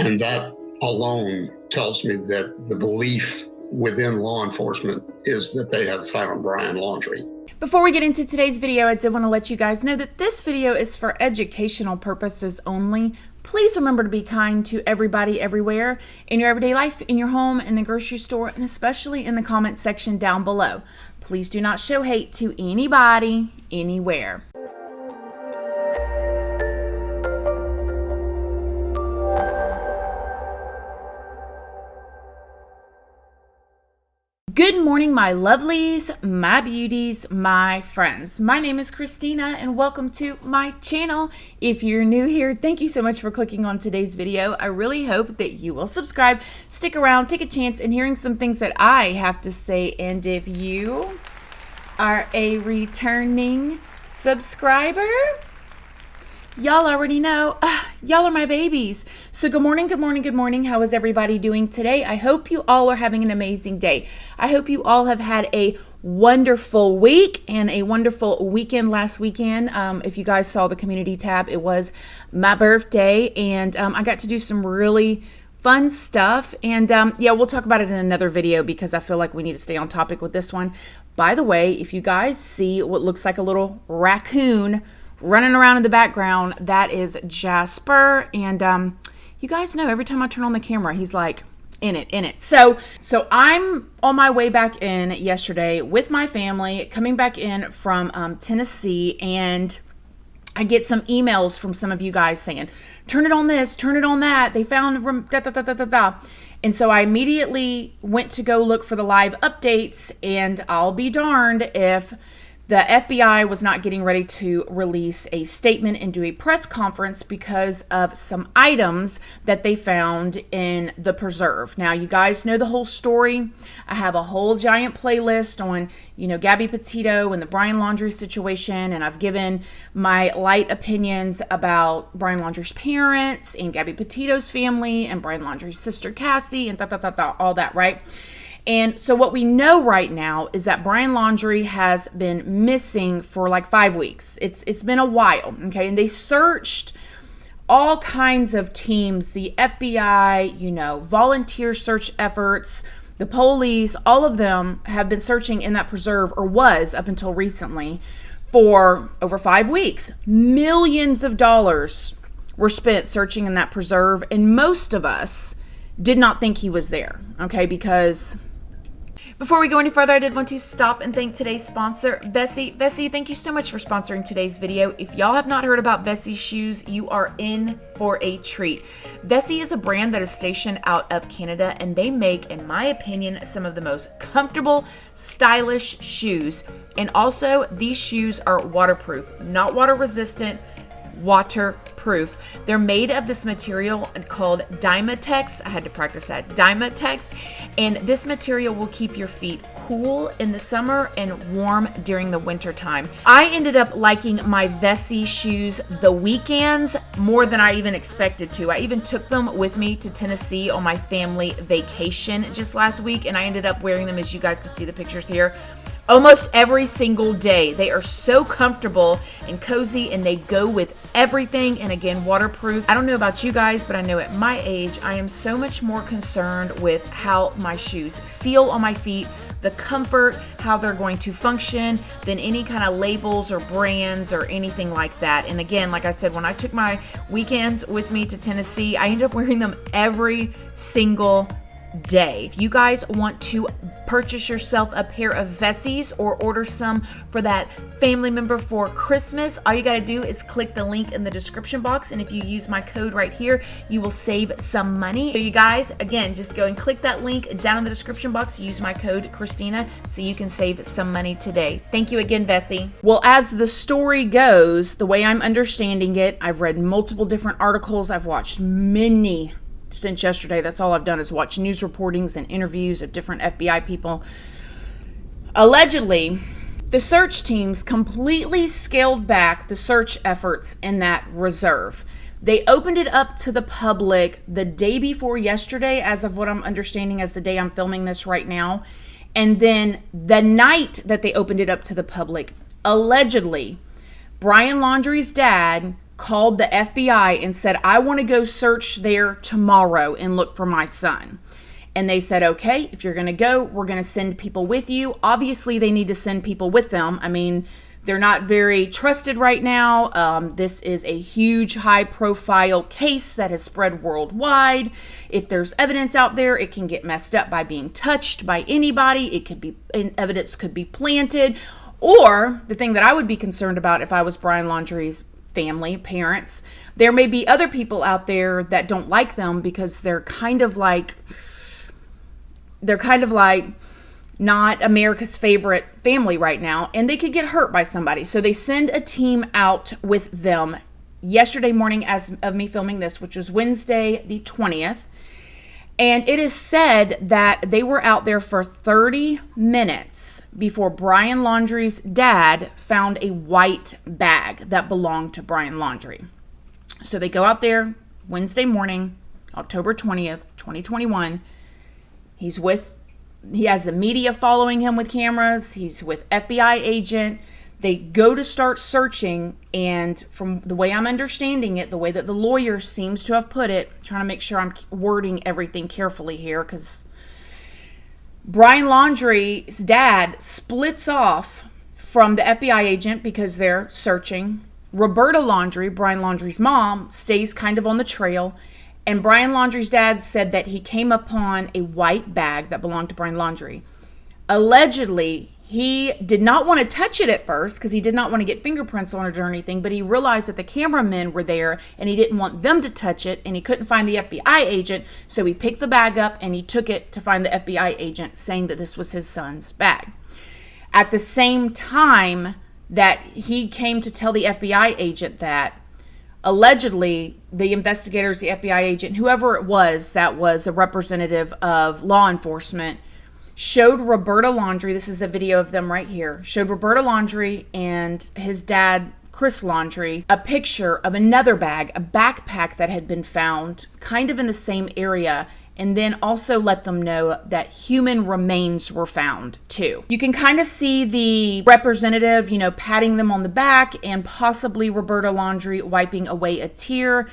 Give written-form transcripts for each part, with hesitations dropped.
And that alone tells me that the belief within law enforcement is that they have found Brian Laundrie. Before we get into today's video, I did want to let you guys know that this video is for educational purposes only. Please remember to be kind to everybody everywhere in your everyday life, in your home, in the grocery store, and especially in the comment section down below. Please do not show hate to anybody, anywhere. Good morning, my lovelies, my beauties, my friends. My name is Christina and welcome to my channel. If you're new here, thank you so much for clicking on today's video. I really hope that you will subscribe, stick around, take a chance in hearing some things that I have to say. And if you are a returning subscriber, y'all already know, y'all are my babies. So good morning, good morning, good morning. How is everybody doing today? I hope you all are having an amazing day. I hope you all have had a wonderful week and a wonderful weekend last weekend. If you guys saw the community tab, it was my birthday and I got to do some really fun stuff. And yeah, we'll talk about it in another video because I feel like we need to stay on topic with this one. By the way, if you guys see what looks like a little raccoon running around in the background, that is Jasper. And you guys know every time I turn on the camera, he's like in it. So I'm on my way back in yesterday with my family, coming back in from Tennessee, and I get some emails from some of you guys saying, turn it on this, turn it on that. They found da. And so I immediately went to go look for the live updates, and I'll be darned if the FBI was not getting ready to release a statement and do a press conference because of some items that they found in the preserve. Now, you guys know the whole story. I have a whole giant playlist on, Gabby Petito and the Brian Laundrie situation, and I've given my light opinions about Brian Laundrie's parents and Gabby Petito's family and Brian Laundrie's sister Cassie and all that, right? And so what we know right now is that Brian Laundrie has been missing for like 5 weeks. It's been a while, okay? And they searched all kinds of teams, the FBI, volunteer search efforts, the police, all of them have been searching in that preserve, or was up until recently, for over 5 weeks. Millions of dollars were spent searching in that preserve, and most of us did not think he was there, okay? Because before we go any further, I did want to stop and thank today's sponsor, Vessi. Vessi, thank you so much for sponsoring today's video. If y'all have not heard about Vessi shoes, you are in for a treat. Vessi is a brand that is stationed out of Canada, and they make, in my opinion, some of the most comfortable, stylish shoes. And also, these shoes are waterproof, not water resistant, waterproof. They're made of this material called Dymatex. I had to practice that. Dymatex. And this material will keep your feet cool in the summer and warm during the winter time. I ended up liking my Vessi shoes the weekends more than I even expected to. I even took them with me to Tennessee on my family vacation just last week, and I ended up wearing them, as you guys can see the pictures here, almost every single day. They are so comfortable and cozy, and they go with everything, and again, waterproof. I don't know about you guys, but I know at my age, I am so much more concerned with how my shoes feel on my feet, the comfort, how they're going to function, than any kind of labels or brands or anything like that. And again, like I said, when I took my weekends with me to Tennessee, I ended up wearing them every single day. If you guys want to purchase yourself a pair of Vessis or order some for that family member for Christmas, all you got to do is click the link in the description box, and if you use my code right here, you will save some money. So you guys, again, just go and click that link down in the description box, use my code Christina so you can save some money today. Thank you again, Vessi. Well, as the story goes, the way I'm understanding it, I've read multiple different articles, I've watched many since yesterday. That's all I've done is watch news reportings and interviews of different FBI people. Allegedly, the search teams completely scaled back the search efforts in that reserve. They opened it up to the public the day before yesterday, as of what I'm understanding as the day I'm filming this right now. And then the night that they opened it up to the public, allegedly, Brian Laundrie's dad called the FBI and said, I want to go search there tomorrow and look for my son. And they said, okay, if you're going to go, we're going to send people with you. Obviously, they need to send people with them. I mean, they're not very trusted right now. This is a huge, high-profile case that has spread worldwide. If there's evidence out there, it can get messed up by being touched by anybody. It could be, evidence could be planted. Or the thing that I would be concerned about if I was Brian Laundrie's family, parents, there may be other people out there that don't like them because they're kind of like not America's favorite family right now, and they could get hurt by somebody. So they send a team out with them yesterday morning as of me filming this, which was Wednesday the 20th. And it is said that they were out there for 30 minutes before Brian Laundrie's dad found a white bag that belonged to Brian Laundrie. So they go out there Wednesday morning, October 20th, 2021. He has the media following him with cameras. He's with FBI agent. They go to start searching, and from the way I'm understanding it, the way that the lawyer seems to have put it, trying to make sure I'm wording everything carefully here, because Brian Laundrie's dad splits off from the FBI agent because they're searching. Roberta Laundrie, Brian Laundrie's mom, stays kind of on the trail. And Brian Laundrie's dad said that he came upon a white bag that belonged to Brian Laundrie. Allegedly, he did not want to touch it at first because he did not want to get fingerprints on it or anything, but he realized that the cameramen were there and he didn't want them to touch it, and he couldn't find the FBI agent, so he picked the bag up and he took it to find the FBI agent, saying that this was his son's bag. At the same time that he came to tell the FBI agent that, allegedly, the investigators, the FBI agent, whoever it was that was a representative of law enforcement, showed Roberta Laundrie, this is a video of them right here, showed Roberta Laundrie and his dad, Chris Laundrie, a picture of another bag, a backpack that had been found kind of in the same area, and then also let them know that human remains were found too. You can kind of see the representative, patting them on the back, and possibly Roberta Laundrie wiping away a tear.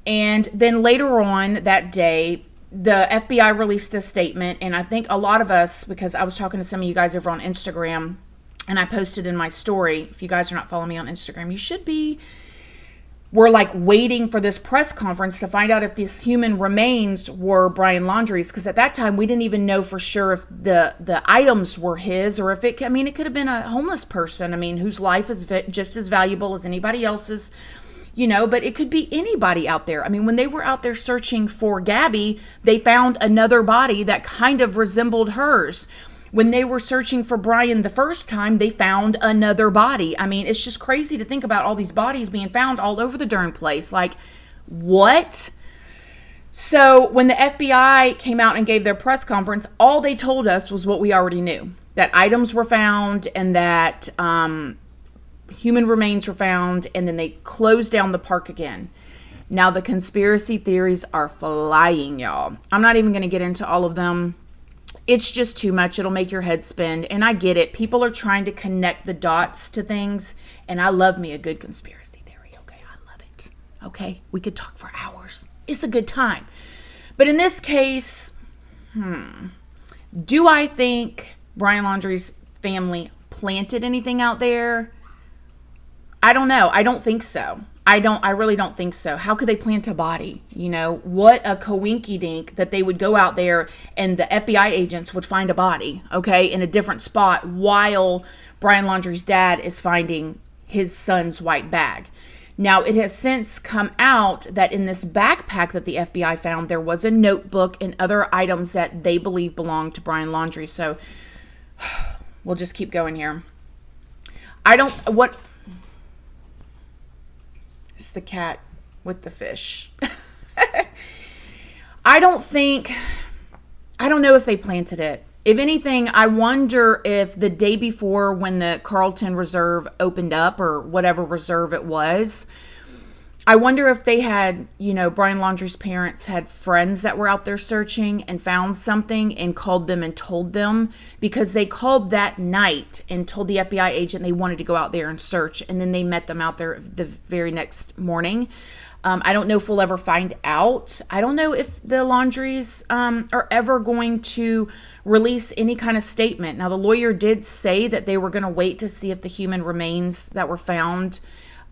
And then later on that day, the FBI released a statement, and I think a lot of us, because I was talking to some of you guys over on Instagram, and I posted in my story, if you guys are not following me on Instagram, you should be. We're like waiting for this press conference to find out if these human remains were Brian Laundrie's, because at that time we didn't even know for sure if the items were his, or if it could have been a homeless person, whose life is just as valuable as anybody else's, but it could be anybody out there. When they were out there searching for Gabby, they found another body that kind of resembled hers. When they were searching for Brian the first time, they found another body. It's just crazy to think about all these bodies being found all over the darn place. Like, what? So when the FBI came out and gave their press conference, all they told us was what we already knew. That items were found and that human remains were found, and then they closed down the park again. Now the conspiracy theories are flying, y'all. I'm not even going to get into all of them. It's just too much. It'll make your head spin. And I get it. People are trying to connect the dots to things. And I love me a good conspiracy theory. Okay, I love it. Okay, we could talk for hours. It's a good time. But in this case, do I think Brian Laundrie's family planted anything out there? I don't know. I don't think so. I really don't think so. How could they plant a body? What a coinkydink that they would go out there and the FBI agents would find a body, okay, in a different spot while Brian Laundrie's dad is finding his son's white bag. Now, it has since come out that in this backpack that the FBI found, there was a notebook and other items that they believe belonged to Brian Laundrie. So we'll just keep going here. It's the cat with the fish. I don't know if they planted it. If anything, I wonder if the day before when the Carlton Reserve opened up, or whatever reserve it was, I wonder if they had, Brian Laundrie's parents had friends that were out there searching and found something and called them and told them, because they called that night and told the FBI agent they wanted to go out there and search. And then they met them out there the very next morning. I don't know if we'll ever find out. I don't know if the Laundries are ever going to release any kind of statement. Now, the lawyer did say that they were going to wait to see if the human remains that were found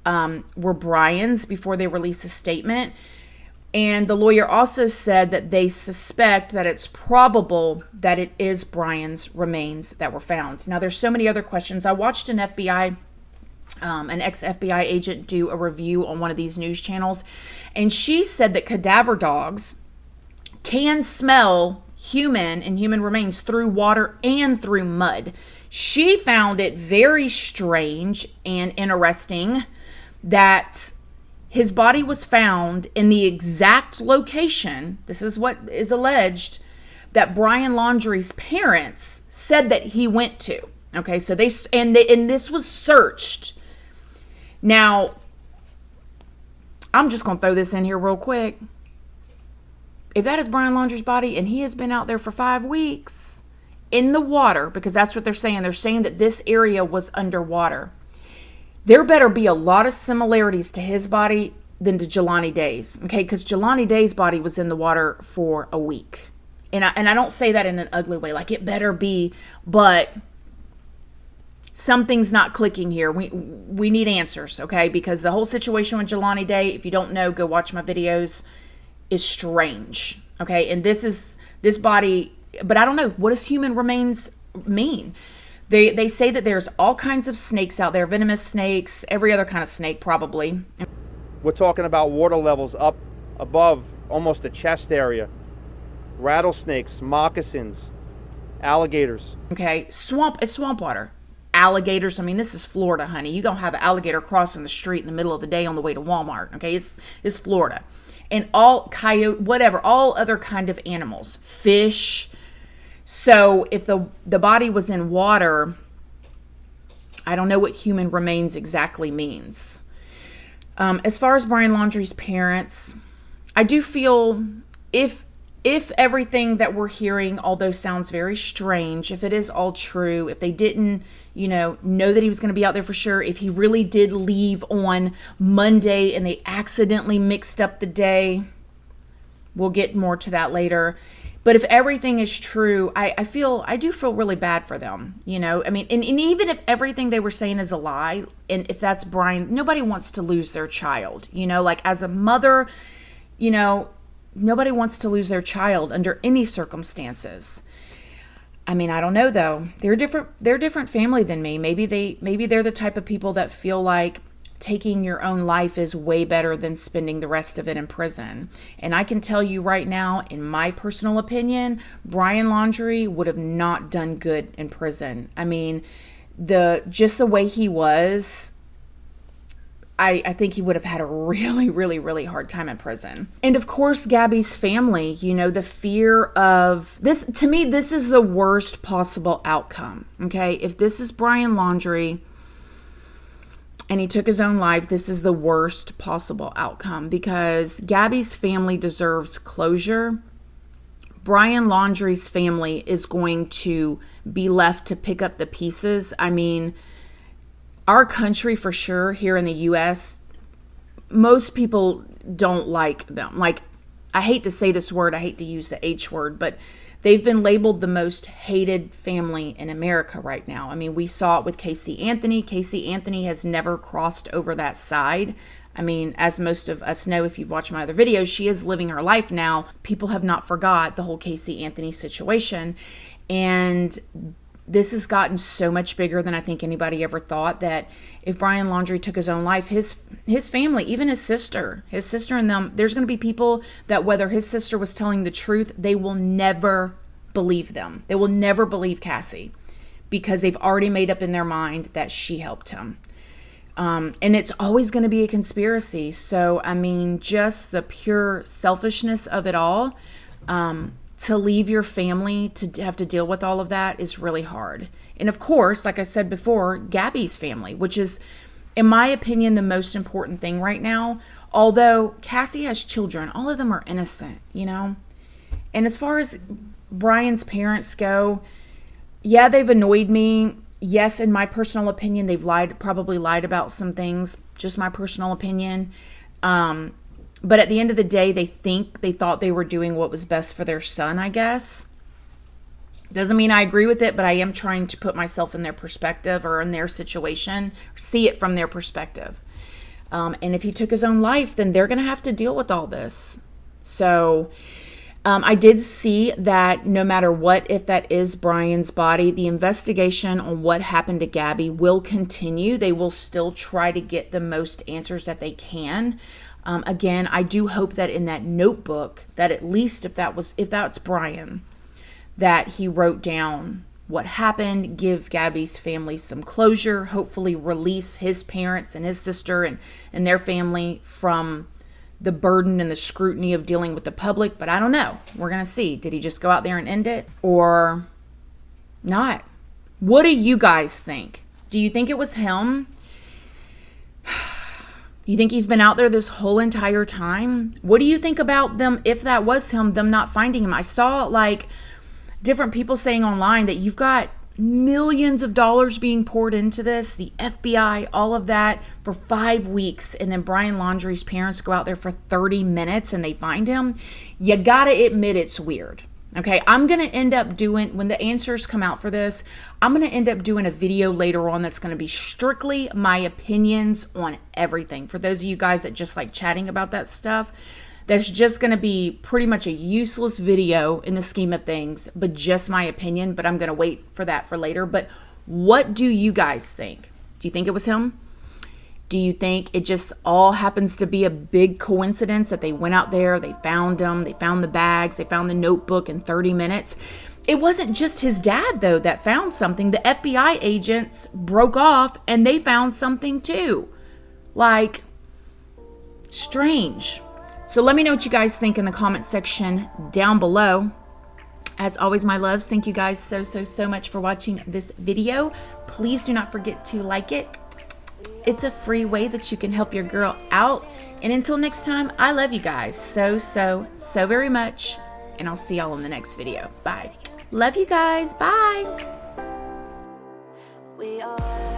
were Brian's before they release a statement. And the lawyer also said that they suspect that it's probable that it is Brian's remains that were found. Now, there's so many other questions. I watched an ex-FBI agent do a review on one of these news channels, and she said that cadaver dogs can smell human and human remains through water and through mud. She found it very strange and interesting that his body was found in the exact location, this is what is alleged, that Brian Laundrie's parents said that he went to. Okay, so and this was searched. Now, I'm just going to throw this in here real quick. If that is Brian Laundrie's body and he has been out there for 5 weeks in the water, because that's what they're saying. They're saying that this area was underwater. There better be a lot of similarities to his body than to Jelani Day's. Okay, because Jelani Day's body was in the water for a week. And I don't say that in an ugly way. Like, it better be, but something's not clicking here. We need answers, okay? Because the whole situation with Jelani Day, if you don't know, go watch my videos, is strange, okay? And this body, but I don't know, what does human remains mean? They say that there's all kinds of snakes out there, venomous snakes, every other kind of snake probably. We're talking about water levels up above almost the chest area. Rattlesnakes, moccasins, alligators. Okay, it's swamp water. Alligators, I mean, this is Florida, honey. You don't have an alligator crossing the street in the middle of the day on the way to Walmart, okay? It's Florida. And all coyote, whatever, all other kind of animals, fish. So if the body was in water, I don't know what human remains exactly means. As far as Brian Laundrie's parents, I do feel if everything that we're hearing, although sounds very strange, if it is all true, if they didn't, know that he was going to be out there for sure, if he really did leave on Monday and they accidentally mixed up the day, we'll get more to that later. But if everything is true, I do feel really bad for them, I mean, and even if everything they were saying is a lie, and if that's Brian, nobody wants to lose their child, like as a mother, nobody wants to lose their child under any circumstances. I mean, I don't know though. They're different family than me. Maybe they're the type of people that feel like taking your own life is way better than spending the rest of it in prison. And I can tell you right now, in my personal opinion, Brian Laundrie would have not done good in prison. I mean, just the way he was, I think he would have had a really, really, really hard time in prison. And of course, Gabby's family, the fear of this, to me, this is the worst possible outcome. Okay. If this is Brian Laundrie and he took his own life, this is the worst possible outcome, because Gabby's family deserves closure. Brian Laundrie's family is going to be left to pick up the pieces. I mean, our country, for sure, here in the U.S., most people don't like them. Like, I hate to say this word, I hate to use the H word, but they've been labeled the most hated family in America right now. I mean, we saw it with Casey Anthony. Casey Anthony has never crossed over that side. I mean, as most of us know, if you've watched my other videos, she is living her life now. People have not forgot the whole Casey Anthony situation. And this has gotten so much bigger than I think anybody ever thought, that if Brian Laundrie took his own life, his family, even his sister and them, there's going to be people that, whether his sister was telling the truth, they will never believe them. They will never believe Cassie, because they've already made up in their mind that she helped him. And it's always going to be a conspiracy. So, I mean, just the pure selfishness of it all, to leave your family to have to deal with all of that is really hard. And of course, like I said before, Gabby's family, which is, in my opinion, the most important thing right now. Although Cassie has children, all of them are innocent, you know? And as far as Brian's parents go, yeah, they've annoyed me. Yes, in my personal opinion, they've probably lied about some things, just my personal opinion. But at the end of the day, they thought they were doing what was best for their son, I guess. Doesn't mean I agree with it, but I am trying to put myself in their perspective or in their situation, see it from their perspective. And if he took his own life, then they're going to have to deal with all this. So I did see that no matter what, if that is Brian's body, the investigation on what happened to Gabby will continue. They will still try to get the most answers that they can. Again, I do hope that in that notebook, that at least if that's Brian, that he wrote down what happened, give Gabby's family some closure, hopefully release his parents and his sister and their family from the burden and the scrutiny of dealing with the public. But I don't know. We're going to see. Did he just go out there and end it or not? What do you guys think? Do you think it was him? You think he's been out there this whole entire time? What do you think about them, if that was him, them not finding him? I saw like different people saying online that you've got millions of dollars being poured into this, the FBI, all of that for 5 weeks. And then Brian Laundrie's parents go out there for 30 minutes and they find him. You got to admit it's weird. Okay, I'm going to end up doing, when the answers come out for this, I'm going to end up doing a video later on that's going to be strictly my opinions on everything. For those of you guys that just like chatting about that stuff, that's just going to be pretty much a useless video in the scheme of things, but just my opinion. But I'm going to wait for that for later. But what do you guys think? Do you think it was him? Do you think it just all happens to be a big coincidence that they went out there, they found him, they found the bags, they found the notebook in 30 minutes? It wasn't just his dad, though, that found something. The FBI agents broke off and they found something too. Like, strange. So let me know what you guys think in the comment section down below. As always, my loves, thank you guys so much for watching this video. Please do not forget to like it. It's a free way that you can help your girl out. And until next time, I love you guys so very much. And I'll see y'all in the next video. Bye. Love you guys. Bye. We are